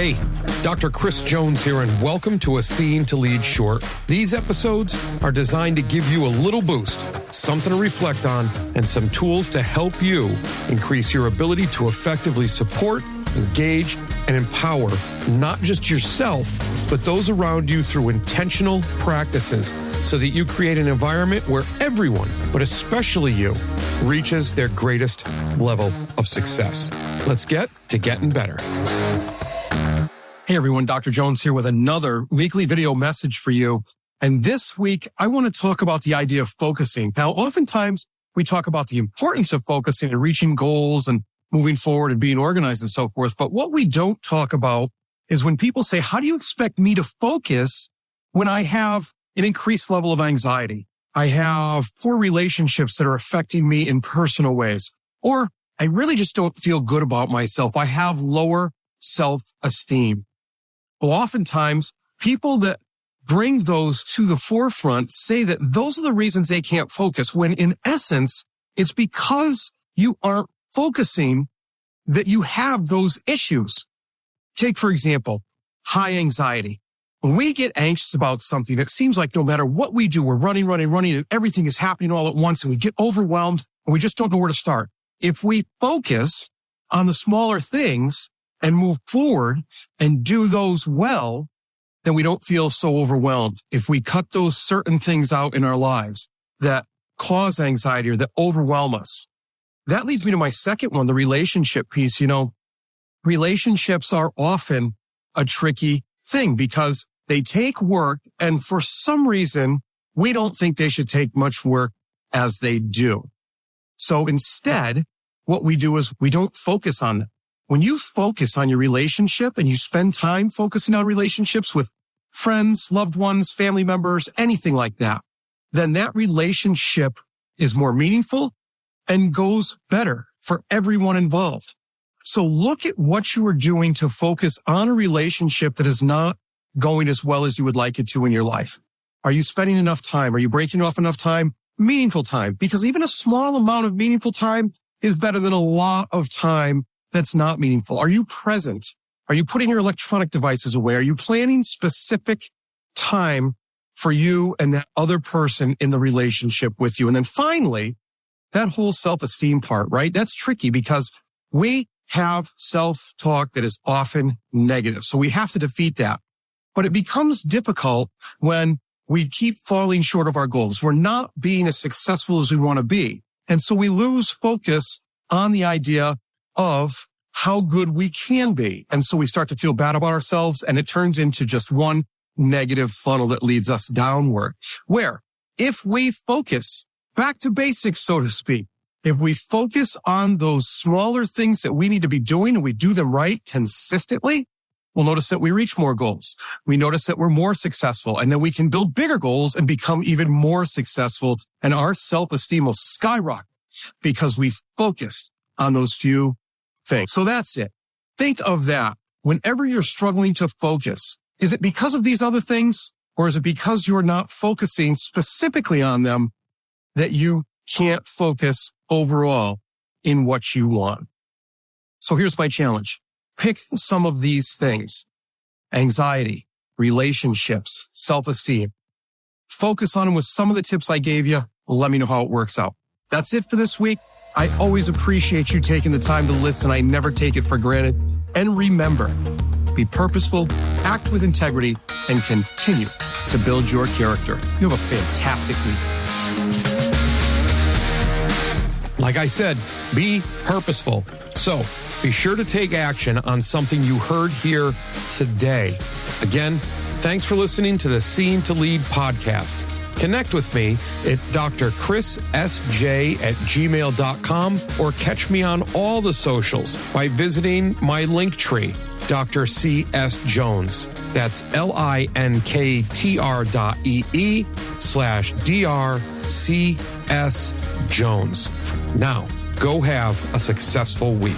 Hey, Dr. Chris Jones here, and welcome to A Scene to Lead Short. These episodes are designed to give you a little boost, something to reflect on, and some tools to help you increase your ability to effectively support, engage, and empower not just yourself, but those around you through intentional practices so that you create an environment where everyone, but especially you, reaches their greatest level of success. Let's get to getting better. Hey everyone, Dr. Jones here with another weekly video message for you. And this week, I want to talk about the idea of focusing. Now, oftentimes we talk about the importance of focusing and reaching goals and moving forward and being organized and so forth. But what we don't talk about is when people say, how do you expect me to focus when I have an increased level of anxiety? I have poor relationships that are affecting me in personal ways, or I really just don't feel good about myself. I have lower self-esteem. Well, oftentimes people that bring those to the forefront say that those are the reasons they can't focus, when in essence, it's because you aren't focusing that you have those issues. Take, for example, high anxiety. When we get anxious about something, it seems like no matter what we do, we're running, and everything is happening all at once, and we get overwhelmed, and we just don't know where to start. If we focus on the smaller things and move forward and do those well, then we don't feel so overwhelmed. If we cut those certain things out in our lives that cause anxiety or that overwhelm us. That leads me to my second one, the relationship piece. You know, relationships are often a tricky thing because they take work, and for some reason, we don't think they should take much work as they do. So instead, what we do is we don't focus on them. When you focus on your relationship and you spend time focusing on relationships with friends, loved ones, family members, anything like that, then that relationship is more meaningful and goes better for everyone involved. So look at what you are doing to focus on a relationship that is not going as well as you would like it to in your life. Are you spending enough time? Are you breaking off enough time? Meaningful time. Because even a small amount of meaningful time is better than a lot of time that's not meaningful. Are you present? Are you putting your electronic devices away? Are you planning specific time for you and that other person in the relationship with you? And then finally, that whole self-esteem part, right? That's tricky because we have self-talk that is often negative. So we have to defeat that. But it becomes difficult when we keep falling short of our goals. We're not being as successful as we want to be. And so we lose focus on the idea of how good we can be. And so we start to feel bad about ourselves, and it turns into just one negative funnel that leads us downward. Where if we focus back to basics, so to speak, if we focus on those smaller things that we need to be doing and we do them right consistently, we'll notice that we reach more goals. We notice that we're more successful, and then we can build bigger goals and become even more successful. And our self-esteem will skyrocket because we focused on those few things. So that's it. Think of that. Whenever you're struggling to focus, is it because of these other things, or is it because you're not focusing specifically on them that you can't focus overall in what you want? So here's my challenge. Pick some of these things: anxiety, relationships, self-esteem. Focus on them with some of the tips I gave you. Let me know how it works out. That's it for this week. I always appreciate you taking the time to listen. I never take it for granted. And remember, be purposeful, act with integrity, and continue to build your character. You have a fantastic week. Like I said, be purposeful. So be sure to take action on something you heard here today. Again, thanks for listening to the Scene to Lead podcast. Connect with me at drchrissj@gmail.com or catch me on all the socials by visiting my link tree, Dr. C.S. Jones. That's linktr.ee/drcs Jones. Now, go have a successful week.